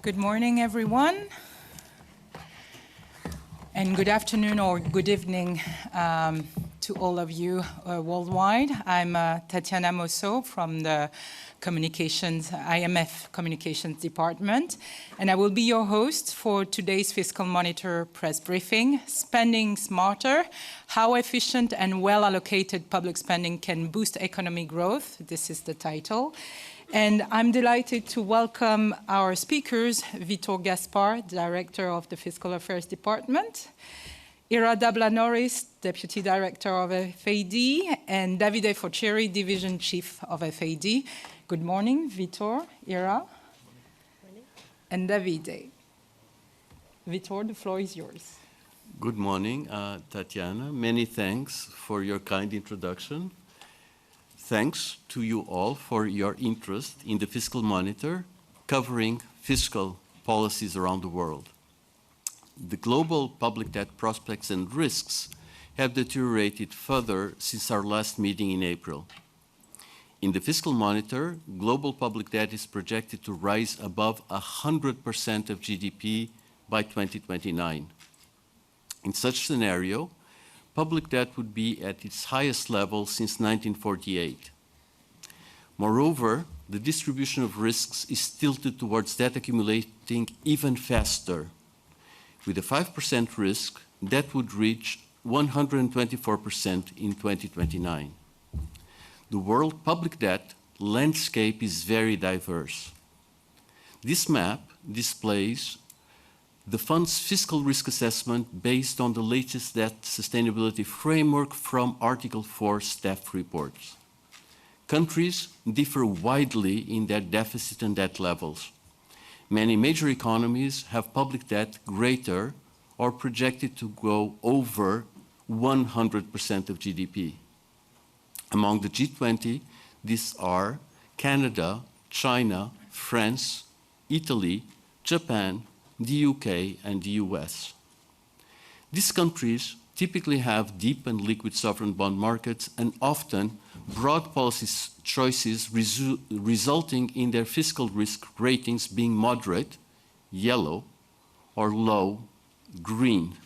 Good morning, everyone, and good afternoon or good evening to all of you worldwide. I'm Tatiana Mosso from the IMF Communications Department, and I will be your host for today's Fiscal Monitor press briefing, Spending Smarter, How Efficient and Well-Allocated Public Spending Can Boost Economic Growth. This is the title. And I'm delighted to welcome our speakers, Vitor Gaspar, Director of the Fiscal Affairs Department, Ira Dabla-Norris, Deputy Director of FAD, and Davide Foceri, Division Chief of FAD. Good morning, Vitor, Ira, and Davide. Vitor, the floor is yours. Good morning, Tatiana. Many thanks for your kind introduction. Thanks to you all for your interest in the Fiscal Monitor, covering fiscal policies around the world. The global public debt prospects and risks have deteriorated further since our last meeting in April. In the Fiscal Monitor, global public debt is projected to rise above 100% of GDP by 2029. In such a scenario, public debt would be at its highest level since 1948. Moreover, the distribution of risks is tilted towards debt accumulating even faster. With a 5% risk, debt would reach 124% in 2029. The world public debt landscape is very diverse. This map displays the fund's fiscal risk assessment based on the latest debt sustainability framework from Article 4 staff reports. Countries differ widely in their deficit and debt levels. Many major economies have public debt greater or projected to go over 100% of GDP. Among the G20, these are Canada, China, France, Italy, Japan, the UK, and the US. These countries typically have deep and liquid sovereign bond markets and often broad policy choices resulting in their fiscal risk ratings being moderate, yellow, or low, green.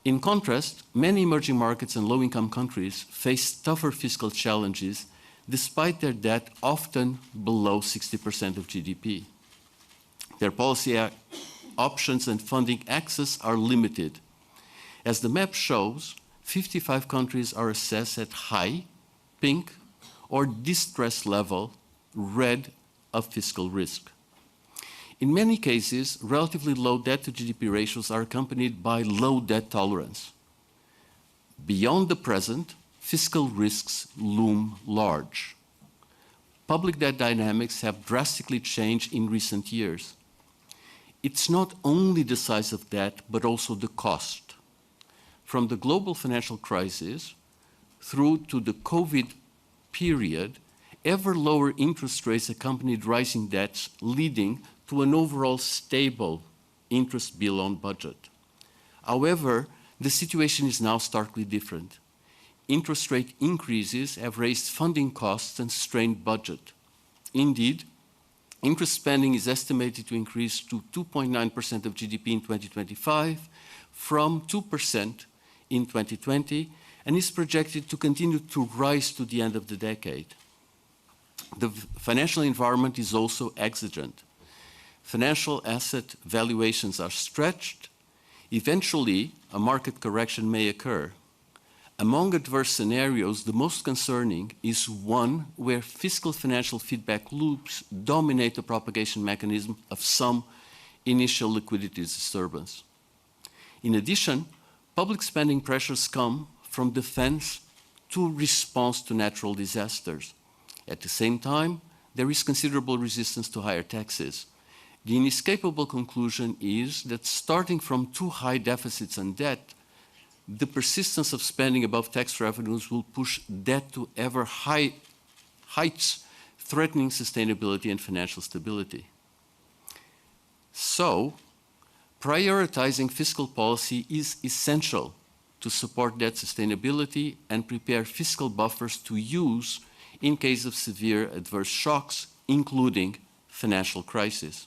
In contrast, many emerging markets and low-income countries face tougher fiscal challenges despite their debt often below 60% of GDP. Their policy options and funding access are limited. As the map shows, 55 countries are assessed at high, pink, or distress level, red, of fiscal risk. In many cases, relatively low debt to GDP ratios are accompanied by low debt tolerance. Beyond the present, fiscal risks loom large. Public debt dynamics have drastically changed in recent years. It's not only the size of debt, but also the cost. From the global financial crisis through to the COVID period, ever lower interest rates accompanied rising debts, leading to an overall stable interest bill on budget. However, the situation is now starkly different. Interest rate increases have raised funding costs and strained budget. Indeed, interest spending is estimated to increase to 2.9% of GDP in 2025 from 2% in 2020 and is projected to continue to rise to the end of the decade. The financial environment is also exigent. Financial asset valuations are stretched. Eventually, a market correction may occur. Among adverse scenarios, the most concerning is one where fiscal financial feedback loops dominate the propagation mechanism of some initial liquidity disturbance. In addition, public spending pressures come from defense to response to natural disasters. At the same time, there is considerable resistance to higher taxes. The inescapable conclusion is that starting from too high deficits and debt, the persistence of spending above tax revenues will push debt to ever high heights, threatening sustainability and financial stability. So, prioritizing fiscal policy is essential to support debt sustainability and prepare fiscal buffers to use in case of severe adverse shocks, including financial crisis.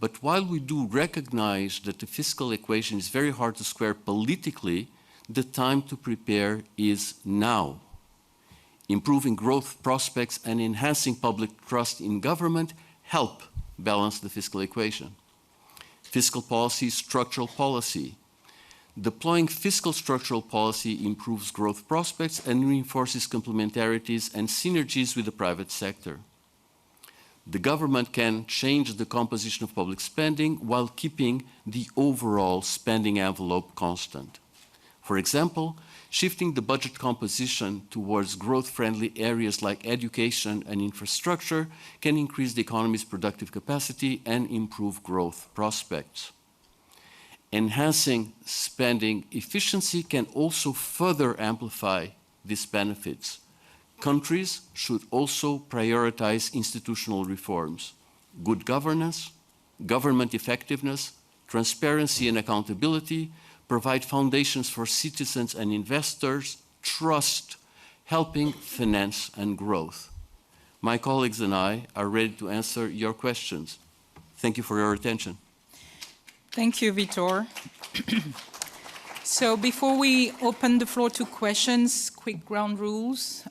But while we do recognize that the fiscal equation is very hard to square politically, the time to prepare is now. Improving growth prospects and enhancing public trust in government help balance the fiscal equation. Fiscal policy, structural policy. Deploying fiscal structural policy improves growth prospects and reinforces complementarities and synergies with the private sector. The government can change the composition of public spending while keeping the overall spending envelope constant. For example, shifting the budget composition towards growth-friendly areas like education and infrastructure can increase the economy's productive capacity and improve growth prospects. Enhancing spending efficiency can also further amplify these benefits. Countries should also prioritize institutional reforms, good governance, government effectiveness, transparency and accountability, provide foundations for citizens and investors, trust, helping finance and growth. My colleagues and I are ready to answer your questions. Thank you for your attention. Thank you, Vitor. So before we open the floor to questions, quick ground rules.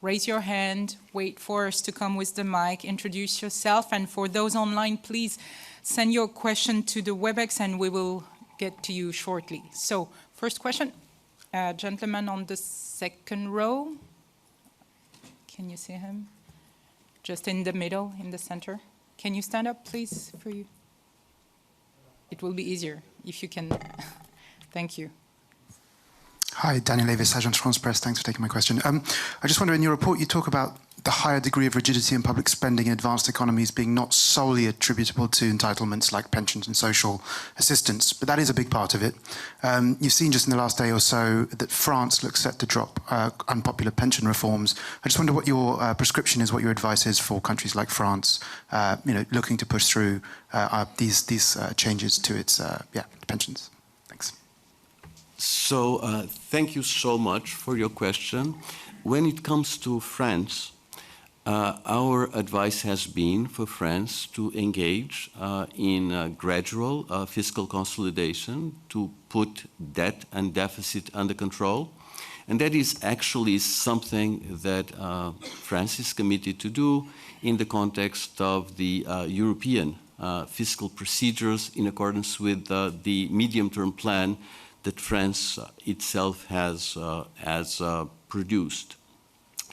Raise your hand, wait for us to come with the mic, introduce yourself, and for those online, please send your question to the WebEx and we will get to you shortly. So first question, gentleman on the second row. Can you see him? Just in the middle, in the center. Can you stand up, please, for you? It will be easier if you can. Thank you. Hi, Daniel Avis, Agence France Presse. Thanks for taking my question. I just wonder, in your report, you talk about the higher degree of rigidity in public spending in advanced economies being not solely attributable to entitlements like pensions and social assistance, but that is a big part of it. You've seen just in the last day or so that France looks set to drop unpopular pension reforms. I just wonder what your prescription is, what your advice is for countries like France, looking to push through these changes to its pensions. Thanks. So thank you so much for your question. When it comes to France, our advice has been for France to engage in gradual fiscal consolidation to put debt and deficit under control. And that is actually something that France is committed to do in the context of the European fiscal procedures in accordance with the medium-term plan that France itself has produced.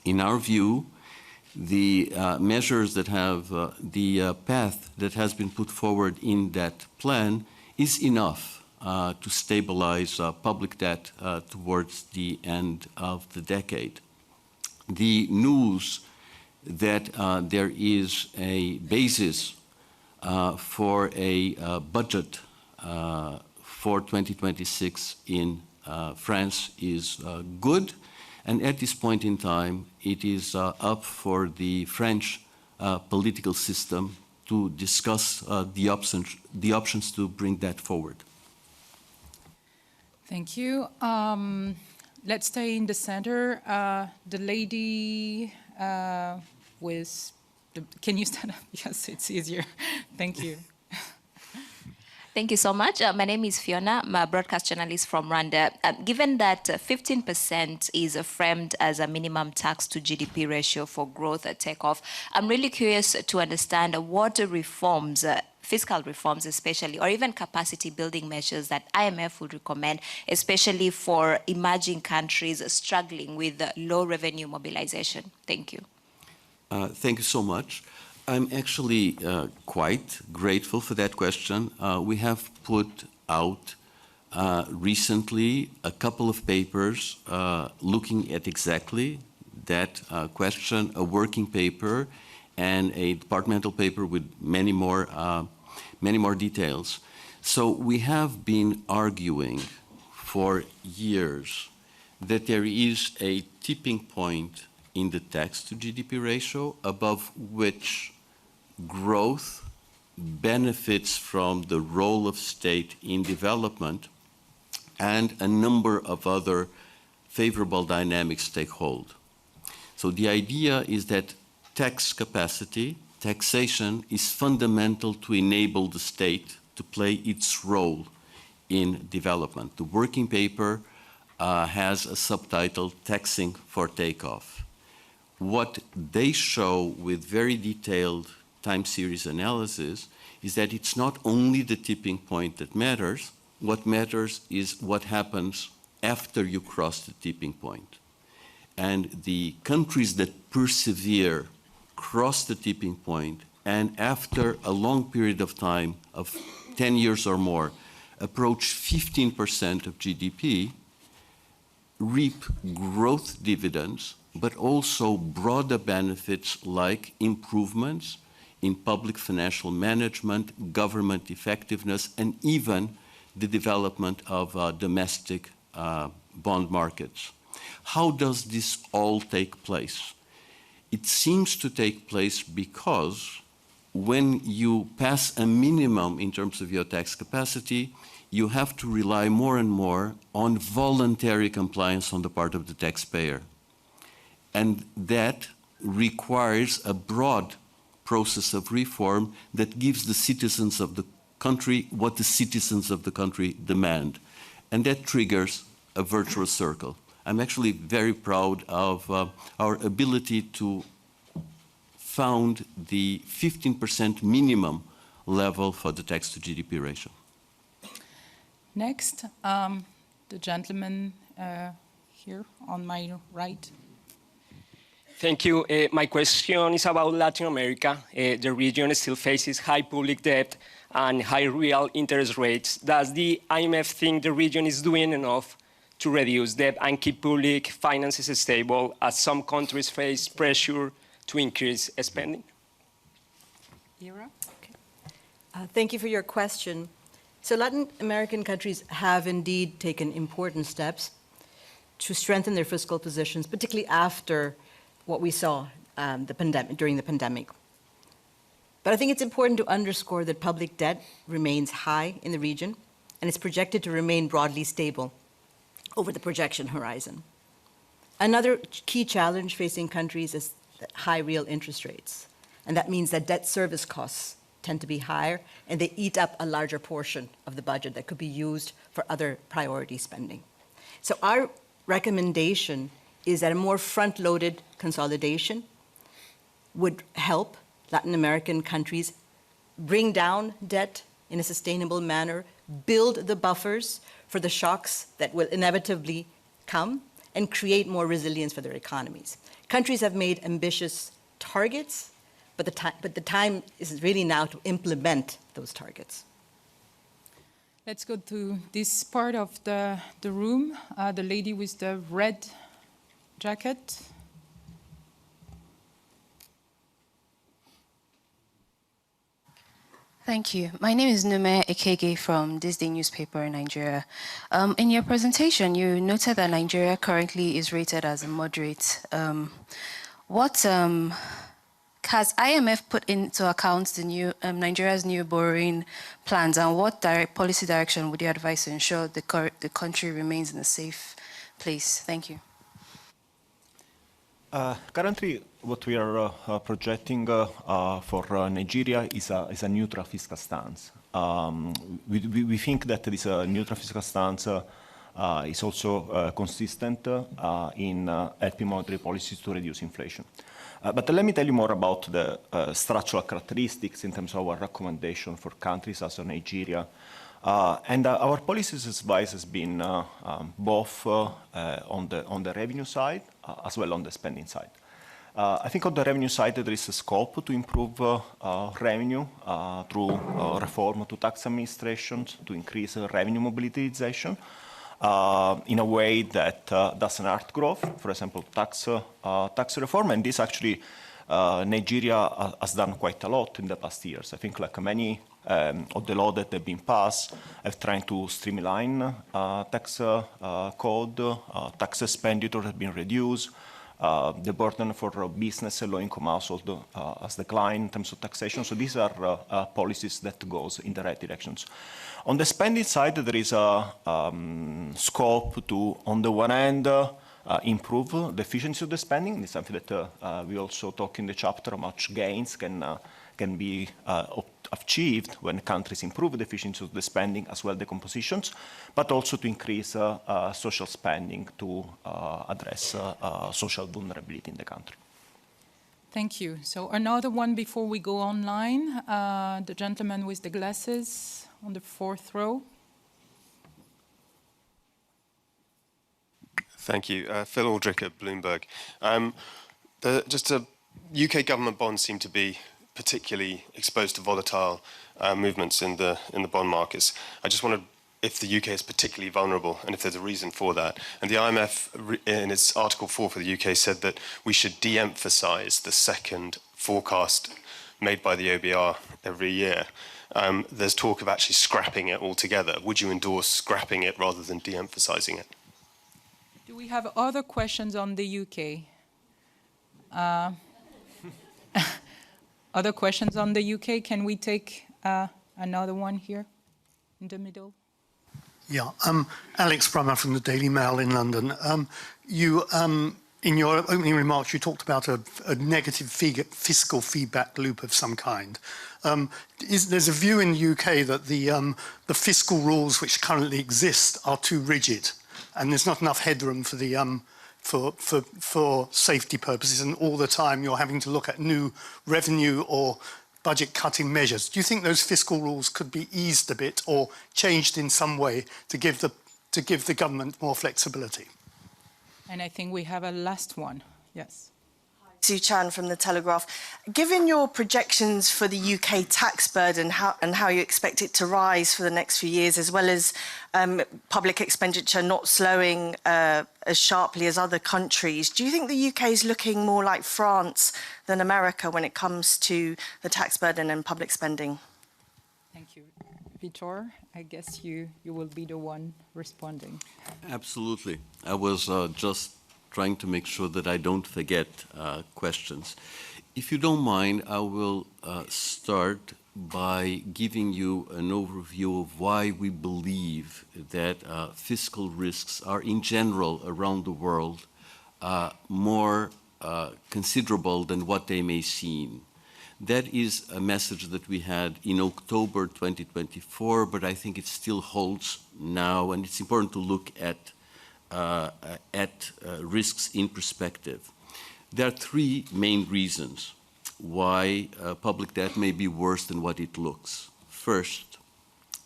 In our view, the measures that have, the path that has been put forward in that plan is enough to stabilize public debt towards the end of the decade. The news that there is a basis for a budget for 2026 in France is good. And at this point in time, it is up for the French political system to discuss the options to bring that forward. Thank you. Let's stay in the center. The lady with can you stand up? Yes, it's easier. Thank you. Thank you so much. My name is Fiona. I'm a broadcast journalist from Rwanda. Given that 15% is framed as a minimum tax to GDP ratio for growth takeoff, I'm really curious to understand what reforms, fiscal reforms especially, or even capacity building measures that IMF would recommend, especially for emerging countries struggling with low revenue mobilization. Thank you. Thank you so much. I'm actually quite grateful for that question. We have put out recently a couple of papers looking at exactly that question, a working paper and a departmental paper with many more details. So we have been arguing for years that there is a tipping point in the tax to GDP ratio above which growth benefits from the role of state in development and a number of other favorable dynamics take hold. So the idea is that tax capacity, taxation is fundamental to enable the state to play its role in development. The working paper has a subtitle, Taxing for Takeoff. What they show with very detailed time series analysis is that it's not only the tipping point that matters. What matters is what happens after you cross the tipping point. And the countries that persevere, cross the tipping point, and after a long period of time, of 10 years or more, approach 15% of GDP, reap growth dividends, but also broader benefits like improvements in public financial management, government effectiveness, and even the development of domestic bond markets. How does this all take place? It seems to take place because when you pass a minimum in terms of your tax capacity, you have to rely more and more on voluntary compliance on the part of the taxpayer. And that requires a broad process of reform that gives the citizens of the country what the citizens of the country demand. And that triggers a virtuous circle. I'm actually very proud of our ability to found the 15% minimum level for the tax to GDP ratio. Next, the gentleman here on my right. Thank you. My question is about Latin America. The region still faces high public debt and high real interest rates. Does the IMF think the region is doing enough to reduce debt and keep public finances stable as some countries face pressure to increase spending? Ira? Okay. Thank you for your question. So Latin American countries have indeed taken important steps to strengthen their fiscal positions, particularly after what we saw during the pandemic. But I think it's important to underscore that public debt remains high in the region, and it's projected to remain broadly stable over the projection horizon. Another key challenge facing countries is high real interest rates, and that means that debt service costs tend to be higher, and they eat up a larger portion of the budget that could be used for other priority spending. So our recommendation is that a more front-loaded consolidation would help Latin American countries bring down debt in a sustainable manner, build the buffers for the shocks that will inevitably come, and create more resilience for their economies. Countries have made ambitious targets, but the time is really now to implement those targets. Let's go to this part of the room. The lady with the red jacket. Thank you. My name is Nume Ekege from This Day newspaper in Nigeria. In your presentation, you noted that Nigeria currently is rated as a moderate. Has IMF put into account the Nigeria's new borrowing plans, and what policy direction would you advise to ensure the country remains in a safe place? Thank you. Currently, what we are projecting for Nigeria is a neutral fiscal stance. We think that this neutral fiscal stance is also consistent in helping monetary policies to reduce inflation. But let me tell you more about the structural characteristics in terms of our recommendation for countries as Nigeria. And our policies advice has been both on the revenue side as well on the spending side. I think on the revenue side there is a scope to improve revenue through reform to tax administrations to increase revenue mobilization in a way that doesn't hurt growth. For example, tax reform, and this actually Nigeria has done quite a lot in the past years. I think like many of the laws that have been passed have tried to streamline tax code, tax expenditure has been reduced, the burden for business and low-income households has declined in terms of taxation. So these are policies that goes in the right directions. On the spending side, there is a scope to, on the one hand, improve the efficiency of the spending. It's something that we also talk in the chapter how much gains can be achieved when countries improve the efficiency of the spending as well the compositions, but also to increase social spending to address social vulnerability in the country. Thank you. So another one before we go online. The gentleman with the glasses on the 4th row. Thank you. Phil Aldrich at Bloomberg. UK government bonds seem to be particularly exposed to volatile movements in the bond markets. I just wondered if the UK is particularly vulnerable and if there's a reason for that. And the IMF, in its Article 4 for the UK, said that we should de-emphasise the second forecast made by the OBR every year. There's talk of actually scrapping it altogether. Would you endorse scrapping it rather than de-emphasising it? Do we have other questions on the UK? Other questions on the UK? Can we take another one here in the middle? Yeah, Alex Brummer from the Daily Mail in London. In your opening remarks, you talked about a negative fiscal feedback loop of some kind. There's a view in the UK that the fiscal rules which currently exist are too rigid, and there's not enough headroom for the for safety purposes, and all the time you're having to look at new revenue or budget-cutting measures. Do you think those fiscal rules could be eased a bit or changed in some way to give the government more flexibility? And I think we have a last one. Yes. Sue Chan from The Telegraph. Given your projections for the UK tax burden and how you expect it to rise for the next few years, as well as public expenditure not slowing as sharply as other countries, do you think the UK is looking more like France than America when it comes to the tax burden and public spending? Thank you. Vitor, I guess you will be the one responding. Absolutely. I was just trying to make sure that I don't forget questions. If you don't mind, I will start by giving you an overview of why we believe that fiscal risks are in general around the world more considerable than what they may seem. That is a message that we had in October 2024, but I think it still holds now, and it's important to look at risks in perspective. There are three main reasons why public debt may be worse than what it looks. First,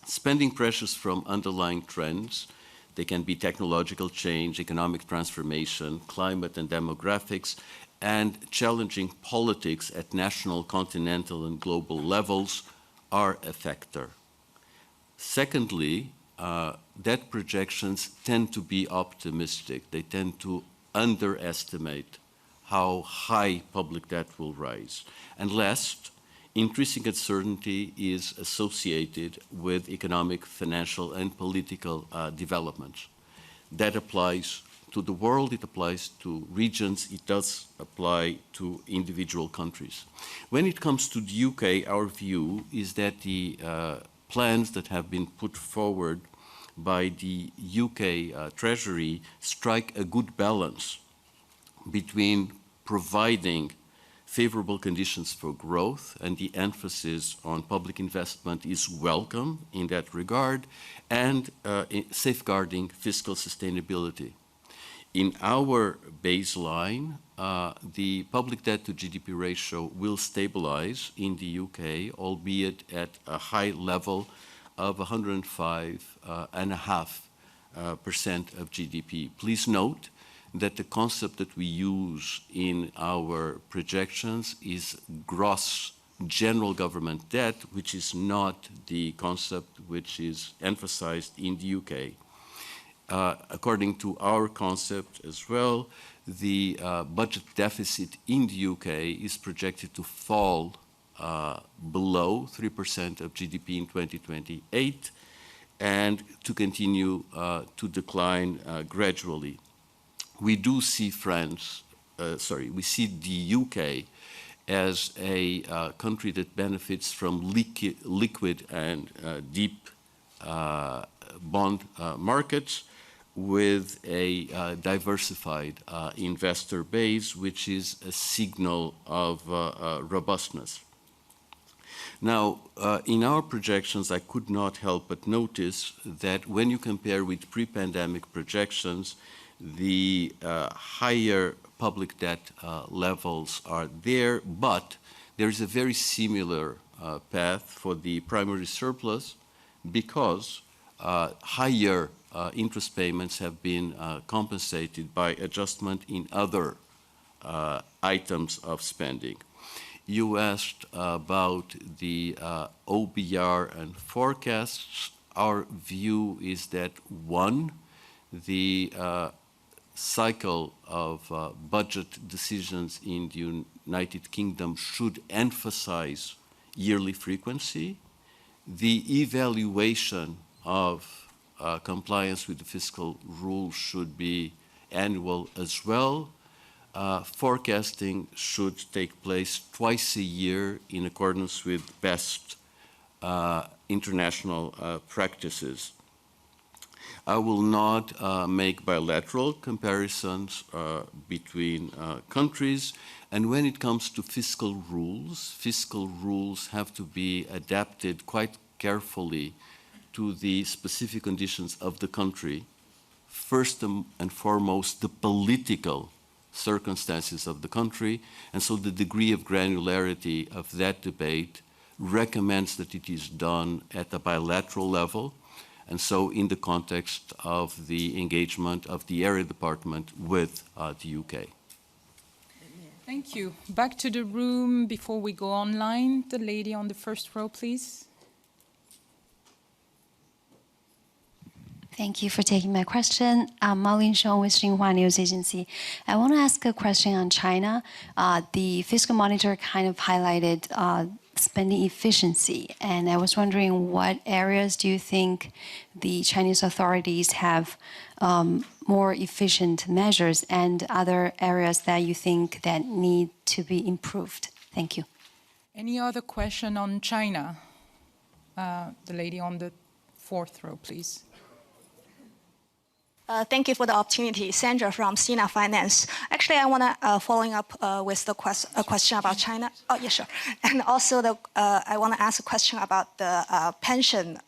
spending pressures from underlying trends. They can be technological change, economic transformation, climate and demographics, and challenging politics at national, continental, and global levels are a factor. Secondly, debt projections tend to be optimistic. They tend to underestimate how high public debt will rise. And last, increasing uncertainty is associated with economic, financial, and political developments. That applies to the world, it applies to regions, it does apply to individual countries. When it comes to the UK, our view is that the plans that have been put forward by the UK Treasury strike a good balance between providing favorable conditions for growth, and the emphasis on public investment is welcome in that regard, and safeguarding fiscal sustainability. In our baseline, the public debt to GDP ratio will stabilize in the UK, albeit at a high level of 105.5% of GDP. Please note that the concept that we use in our projections is gross general government debt, which is not the concept which is emphasized in the UK. According to our concept as well, the budget deficit in the UK is projected to fall below 3% of GDP in 2028 and to continue to decline gradually. We do see we see the UK as a country that benefits from liquid and deep bond markets, with a diversified investor base, which is a signal of robustness. Now, in our projections, I could not help but notice that when you compare with pre-pandemic projections, the higher public debt levels are there, but there is a very similar path for the primary surplus because higher interest payments have been compensated by adjustment in other items of spending. You asked about the OBR and forecasts. Our view is that, one, the cycle of budget decisions in the United Kingdom should emphasize yearly frequency. The evaluation of compliance with the fiscal rules should be annual as well. Forecasting should take place twice a year in accordance with best international practices. I will not make bilateral comparisons between countries. And when it comes to fiscal rules have to be adapted quite carefully to the specific conditions of the country. First and foremost, the political circumstances of the country. And so the degree of granularity of that debate recommends that it is done at a bilateral level. And so in the context of the engagement of the Area Department with the UK. Thank you. Back to the room before we go online. The lady on the first row, please. Thank you for taking my question. I'm Malin Shong with Xinhua News Agency. I want to ask a question on China. The Fiscal Monitor kind of highlighted spending efficiency, and I was wondering what areas do you think the Chinese authorities have more efficient measures and other areas that you think that need to be improved? Thank you. Any other question on China? The lady on the fourth row, please. Thank you for the opportunity. Sandra from Sina Finance. Actually, I want to following up with the question about China. Oh, yeah, sure. And also, I want to ask a question about the pension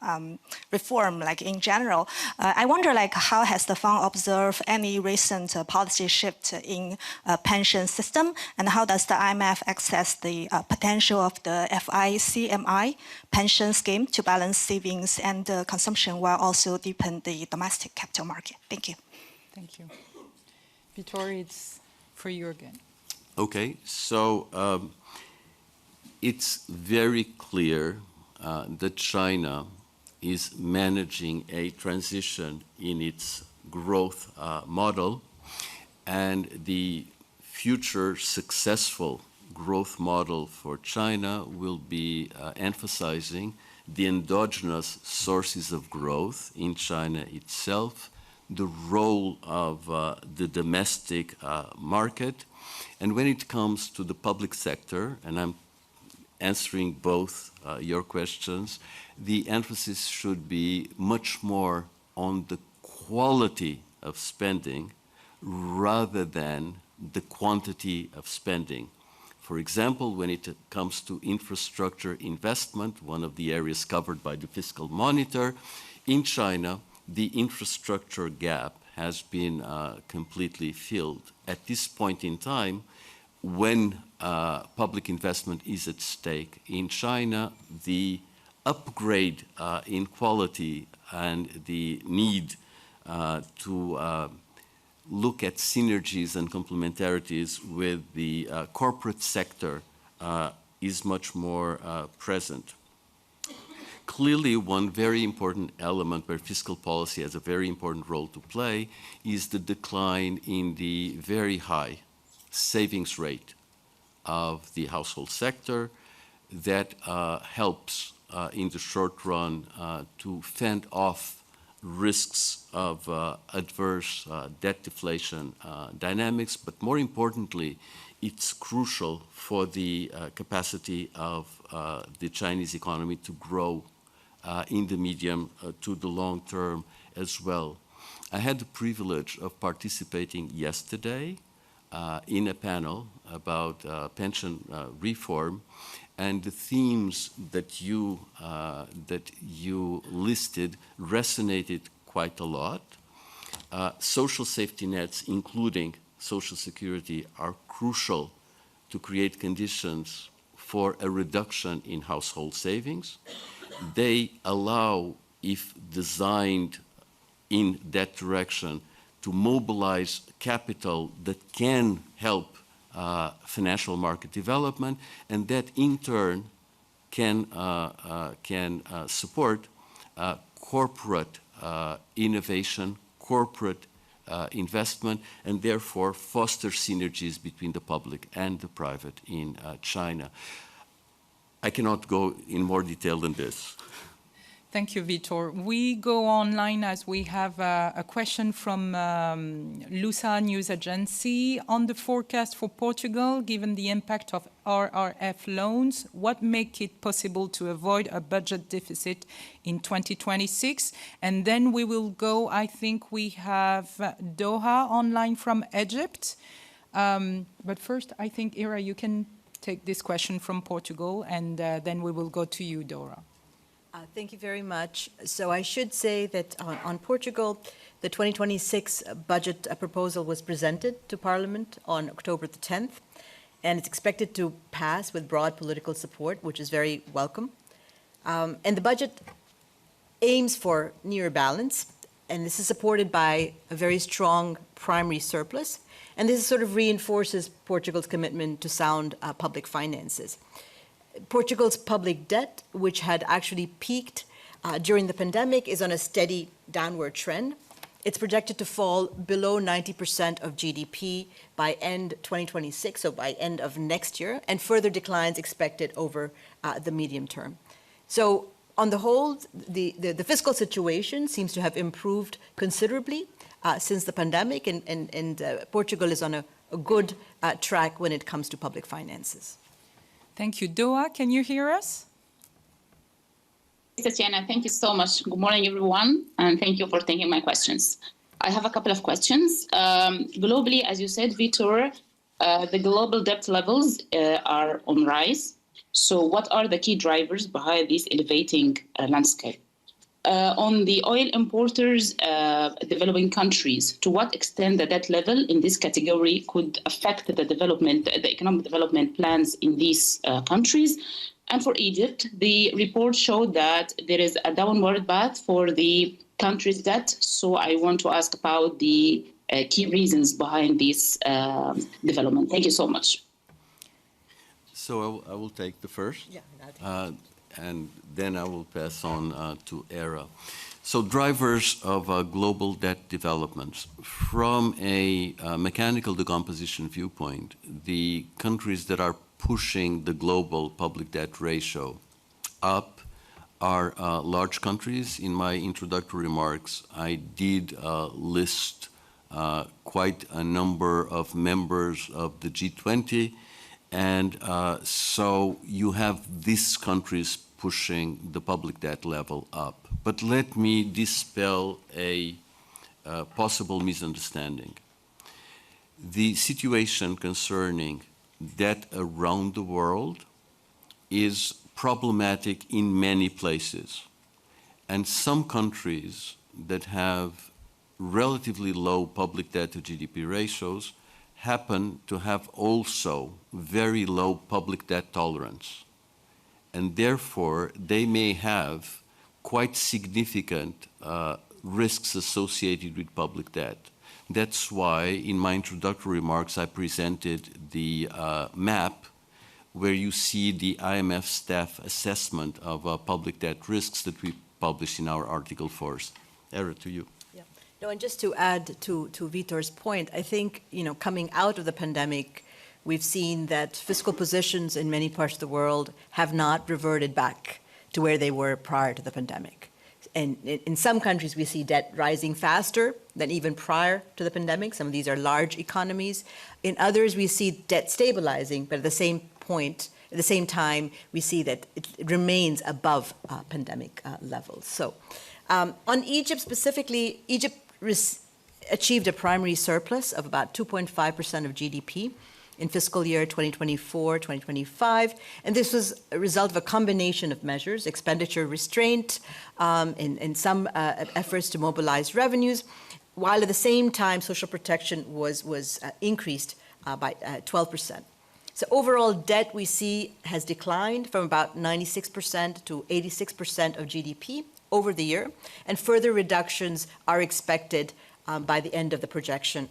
reform, like in general. I wonder, like, how has the fund observed any recent policy shift in pension system, and how does the IMF assess the potential of the FICMI pension scheme to balance savings and consumption while also deepen the domestic capital market? Thank you. Thank you. Vitor, it's for you again. Okay, so it's very clear that China is managing a transition in its growth model, and the future successful growth model for China will be emphasizing the endogenous sources of growth in China itself, the role of the domestic market, and when it comes to the public sector, and I'm answering both your questions, the emphasis should be much more on the quality of spending rather than the quantity of spending. For example, when it comes to infrastructure investment, one of the areas covered by the Fiscal Monitor, in China, the infrastructure gap has been completely filled. At this point in time, when public investment is at stake in China, the upgrade in quality and the need to look at synergies and complementarities with the corporate sector is much more present. Clearly, one very important element where fiscal policy has a very important role to play is the decline in the very high savings rate of the household sector that helps in the short run to fend off risks of adverse debt deflation dynamics, but more importantly, it's crucial for the capacity of the Chinese economy to grow in the medium to the long term as well. I had the privilege of participating yesterday in a panel about pension reform, and the themes that you listed resonated quite a lot. Social safety nets, including Social Security, are crucial to create conditions for a reduction in household savings. They allow, if designed in that direction, to mobilize capital that can help financial market development, and that in turn can support corporate innovation, corporate investment, and therefore foster synergies between the public and the private in China. I cannot go in more detail than this. Thank you, Vitor. We go online as we have a question from Lusa News Agency on the forecast for Portugal, given the impact of RRF loans. What makes it possible to avoid a budget deficit in 2026? And then we will go, I think we have Doha online from Egypt. But first, I think, Ira, you can take this question from Portugal, and then we will go to you, Dora. Thank you very much. So I should say that on Portugal, the 2026 budget proposal was presented to Parliament on October the 10th, and it's expected to pass with broad political support, which is very welcome. And the budget aims for near balance, and this is supported by a very strong primary surplus, and this sort of reinforces Portugal's commitment to sound public finances. Portugal's public debt, which had actually peaked during the pandemic, is on a steady downward trend. It's projected to fall below 90% of GDP by end 2026, so by end of next year, and further declines expected over the medium term. So on the whole, the fiscal situation seems to have improved considerably since the pandemic, and Portugal is on a good track when it comes to public finances. Thank you. Doha, can you hear us? Tatiana, thank you so much. Good morning, everyone, and thank you for taking my questions. I have a couple of questions. Globally, as you said, Vitor, the global debt levels are on rise. So what are the key drivers behind this elevating landscape? On the oil importers, developing countries, to what extent the debt level in this category could affect the development, the economic development plans in these countries? And for Egypt, the report showed that there is a downward path for the country's debt. So I want to ask about the key reasons behind this development. Thank you so much. So I will take the first. Yeah, and then I will pass on to Era. So drivers of global debt developments. From a mechanical decomposition viewpoint, the countries that are pushing the global public debt ratio up are large countries. In my introductory remarks, I did list quite a number of members of the G20, and so you have these countries pushing the public debt level up. But let me dispel a possible misunderstanding. The situation concerning debt around the world is problematic in many places. And some countries that have relatively low public debt to GDP ratios happen to have also very low public debt tolerance. And therefore, they may have quite significant risks associated with public debt. That's why, in my introductory remarks, I presented the map where you see the IMF staff assessment of public debt risks that we published in our article 4. Era, to you. Yeah. No, and just to add to Vitor's point, I think, coming out of the pandemic, we've seen that fiscal positions in many parts of the world have not reverted back to where they were prior to the pandemic. And in some countries, we see debt rising faster than even prior to the pandemic. Some of these are large economies. In others, we see debt stabilizing, but at the same time, we see that it remains above pandemic levels. So on Egypt specifically, Egypt achieved a primary surplus of about 2.5% of GDP in fiscal year 2024-2025, and this was a result of a combination of measures: expenditure restraint, and some efforts to mobilize revenues, while at the same time social protection was increased by 12%. So overall debt, we see, has declined from about 96% to 86% of GDP over the year, and further reductions are expected by the end of the projection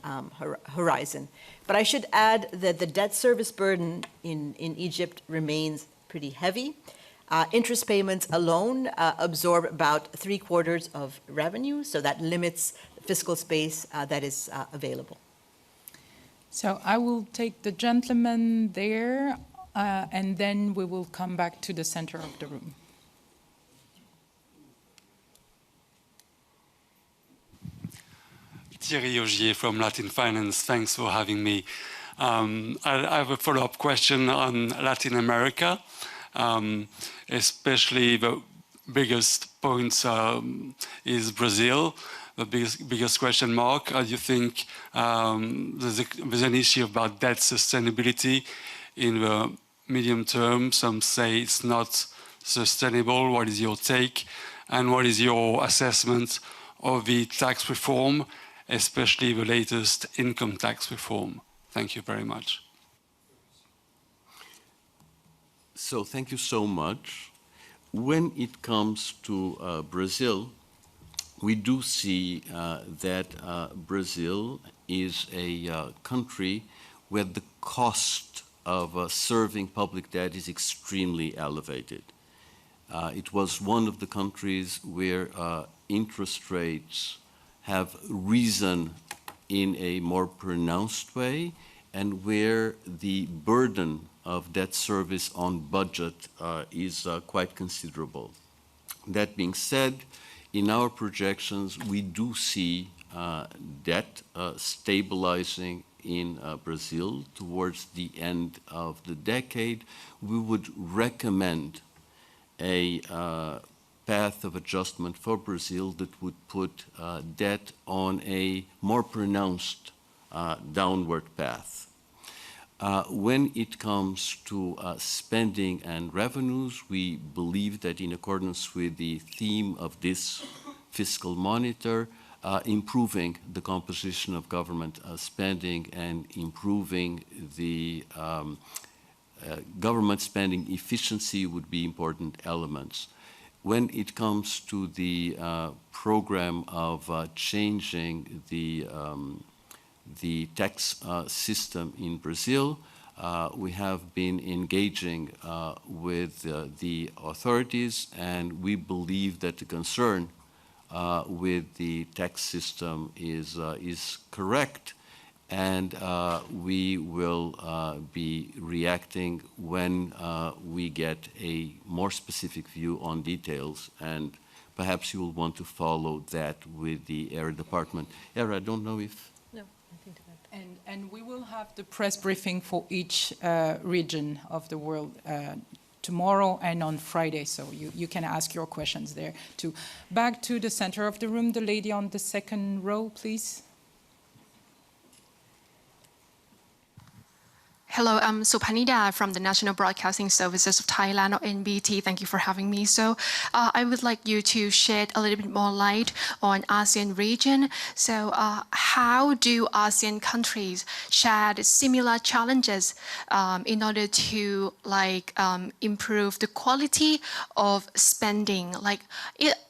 horizon. But I should add that the debt service burden in Egypt remains pretty heavy. Interest payments alone absorb about 3/4 of revenue, so that limits the fiscal space that is available. So I will take the gentleman there, and then we will come back to the center of the room. Thierry Augier from Latin Finance. Thanks for having me. I have a follow-up question on Latin America, especially the biggest point is Brazil. The biggest question mark. Do you think there's an issue about debt sustainability in the medium term? Some say it's not sustainable. What is your take? And what is your assessment of the tax reform, especially the latest income tax reform? Thank you very much. So thank you so much. When it comes to Brazil, we do see that Brazil is a country where the cost of serving public debt is extremely elevated. It was one of the countries where interest rates have risen in a more pronounced way, and where the burden of debt service on budget is quite considerable. That being said, in our projections, we do see debt stabilizing in Brazil towards the end of the decade. We would recommend a path of adjustment for Brazil that would put debt on a more pronounced downward path. When it comes to spending and revenues, we believe that in accordance with the theme of this fiscal monitor, improving the composition of government spending and improving the government spending efficiency would be important elements. When it comes to the program of changing the tax system in Brazil, we have been engaging with the authorities, and we believe that the concern with the tax system is correct, and we will be reacting when we get a more specific view on details, and perhaps you will want to follow that with the Area Department. Era, I don't know if... And we will have the press briefing for each region of the world tomorrow and on Friday, so you can ask your questions there too. Back to the center of the room, the lady on the second row, please. Hello, I'm Supanida from the National Broadcasting Services of Thailand, or NBT. Thank you for having me. So I would like you to shed a little bit more light on ASEAN region. So how do ASEAN countries share similar challenges in order to improve the quality of spending? Like,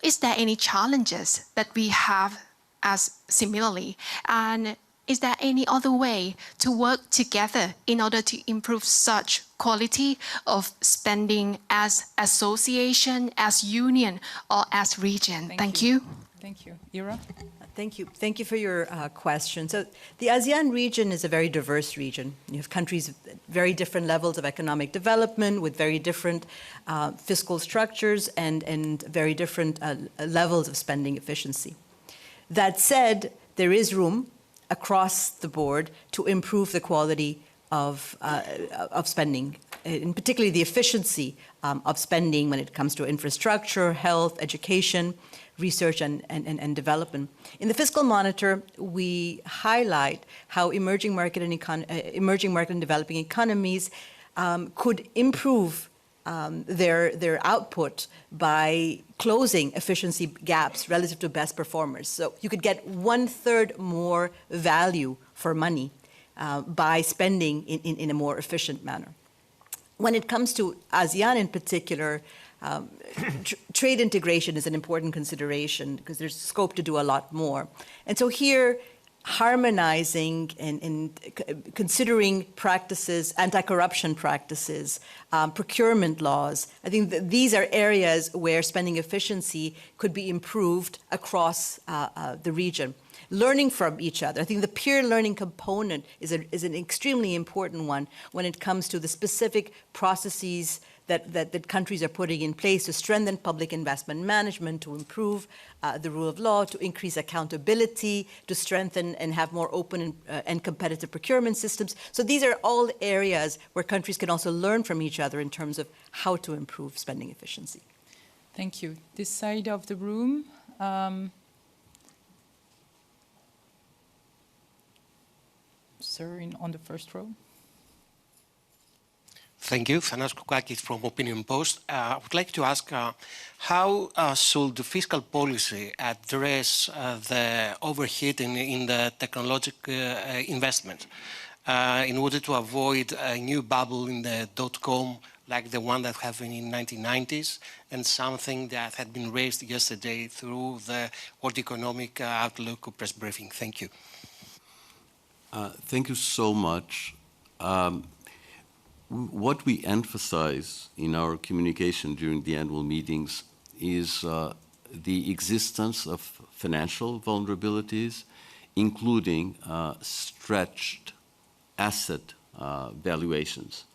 is there any challenges that we have as similarly? And is there any other way to work together in order to improve such quality of spending as association, as union, or as region? Thank you. Thank you. Ira? Thank you. Thank you for your question. So the ASEAN region is a very diverse region. You have countries with very different levels of economic development, with very different fiscal structures and very different levels of spending efficiency. That said, there is room across the board to improve the quality of spending, and particularly the efficiency of spending when it comes to infrastructure, health, education, research and development. In the Fiscal Monitor, we highlight how emerging market and developing economies could improve their output by closing efficiency gaps relative to best performers. So you could get 1/3 more value for money by spending in a more efficient manner. When it comes to ASEAN in particular, trade integration is an important consideration because there's scope to do a lot more. And so here, harmonizing and considering practices, anti-corruption practices, procurement laws, I think that these are areas where spending efficiency could be improved across the region. Learning from each other. I think the peer learning component is an extremely important one when it comes to the specific processes that countries are putting in place to strengthen public investment management, to improve the rule of law, to increase accountability, to strengthen and have more open and competitive procurement systems. So these are all areas where countries can also learn from each other in terms of how to improve spending efficiency. Thank you. This side of the room. Sir, on the first row. Thank you. Thanas Koukakis from Opinion Post. I would like to ask how should the fiscal policy address the overheating in the technological investment in order to avoid a new bubble in the dot-com like the one that happened in the 1990s and something that had been raised yesterday through the World Economic Outlook press briefing? Thank you. Thank you so much. What we emphasize in our communication during the annual meetings is the existence of financial vulnerabilities, including stretched asset valuations.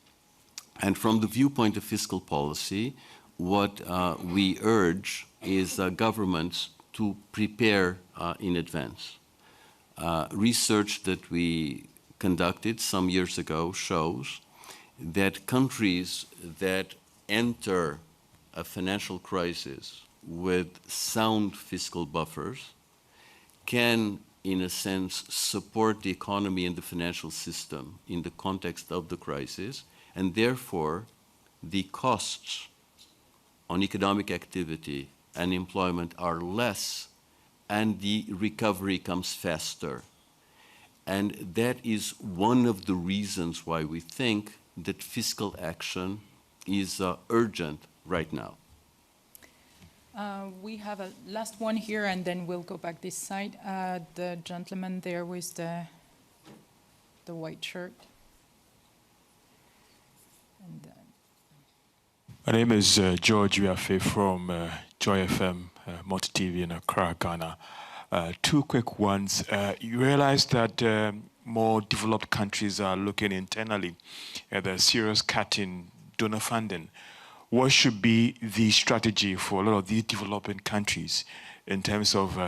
And from the viewpoint of fiscal policy, what we urge is governments to prepare in advance. Research that we conducted some years ago shows that countries that enter a financial crisis with sound fiscal buffers can, in a sense, support the economy and the financial system in the context of the crisis, and therefore the costs on economic activity and employment are less and the recovery comes faster. And that is one of the reasons why we think that fiscal action is urgent right now. We have a last one here, and then we'll go back this side. The gentleman there with the white shirt. And, my name is George Uafe from Joy FM, Multi TV in Accra, Ghana. Two quick ones. You realize that more developed countries are looking internally at the serious cut in donor funding. What should be the strategy for a lot of these developing countries in terms of,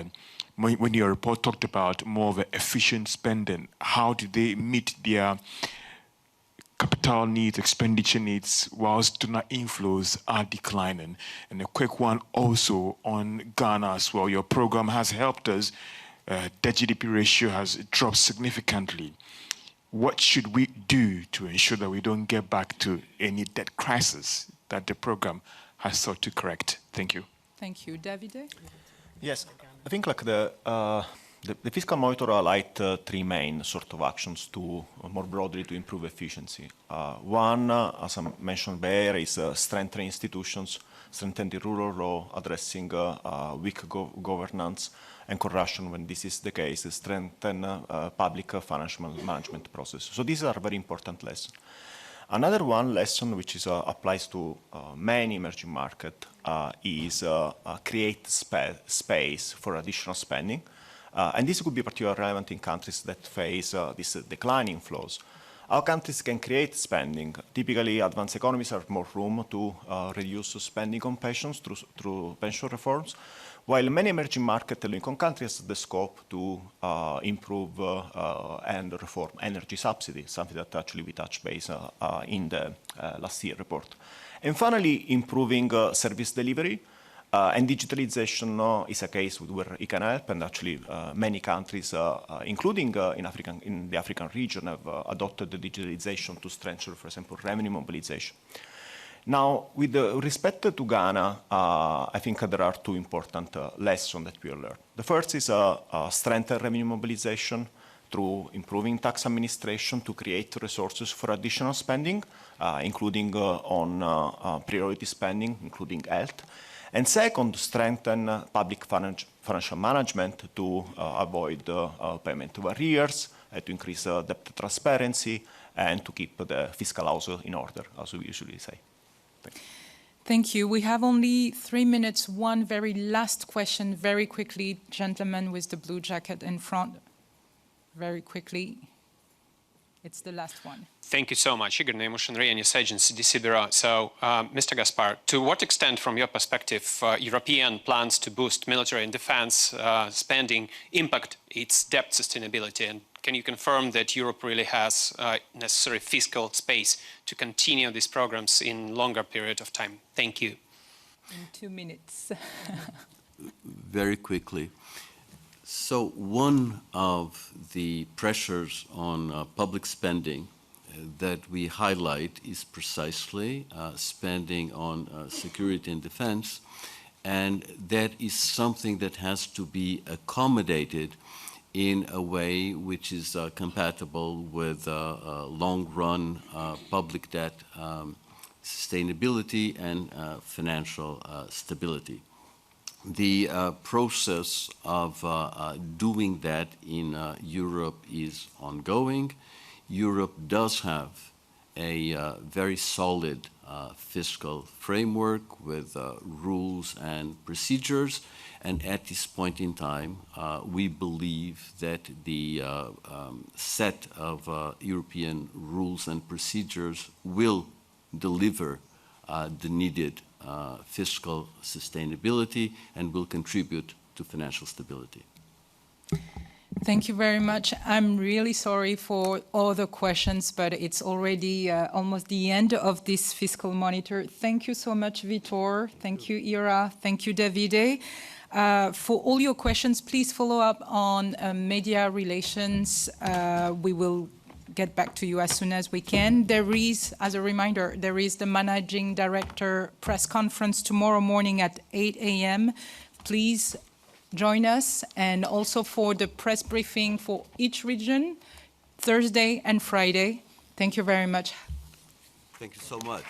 when your report talked about more of efficient spending, how do they meet their capital needs, expenditure needs, whilst donor inflows are declining? And a quick one also on Ghana as well. Your program has helped us. Debt GDP ratio has dropped significantly. What should we do to ensure that we don't get back to any debt crisis that the program has sought to correct? Thank you. Thank you. Davide? Yes, I think like the Fiscal Monitor highlight three main sort of actions to, more broadly, to improve efficiency. One, as I mentioned there, is strengthening institutions, strengthening the rule of law, addressing weak governance and corruption when this is the case, strengthen public financial management process. So these are very important lessons. Another one lesson which is, applies to many emerging markets is create space for additional spending. And this could be particularly relevant in countries that face this declining flows. How countries can create spending? Typically, advanced economies have more room to reduce spending on pensions through pension reforms, while many emerging markets and low-income countries have the scope to improve and reform energy subsidy, something that actually we touched base in the last year report. And finally, improving service delivery. And digitalization is a case where it can help, and actually many countries, including in the African region, have adopted the digitalization to strengthen, for example, revenue mobilization. Now, with respect to Ghana, I think there are two important lessons that we learned. The first is strengthen revenue mobilization through improving tax administration to create resources for additional spending, including on priority spending, including health. And second, strengthen public financial management to avoid payment of arrears, to increase debt transparency, and to keep the fiscal house in order, as we usually say. Thank you. We have only 3 minutes. One very last question, very quickly. Gentleman with the blue jacket in front. Very quickly. It's the last one. Thank you so much. Igor Nemushin, News Agency, DC Bureau. So, Mr. Gaspar, to what extent, from your perspective, European plans to boost military and defense spending impact its debt sustainability? And can you confirm that Europe really has necessary fiscal space to continue these programs in longer period of time? Thank you. In 2 minutes. Very quickly. So one of the pressures on public spending that we highlight is precisely spending on security and defense, and that is something that has to be accommodated in a way which is compatible with long-run public debt sustainability and financial stability. The process of doing that in Europe is ongoing. Europe does have a very solid fiscal framework with rules and procedures, and at this point in time, we believe that the set of European rules and procedures will deliver the needed fiscal sustainability and will contribute to financial stability. Thank you very much. I'm really sorry for all the questions, but it's already almost the end of this Fiscal Monitor. Thank you so much, Vitor. Thank you, Ira. Thank you, Davide. For all your questions, please follow up on media relations. We will get back to you as soon as we can. There is, as a reminder, there is the Managing Director press conference tomorrow morning at 8 a.m. Please join us, and also for the press briefing for each region, Thursday and Friday. Thank you very much. Thank you so much.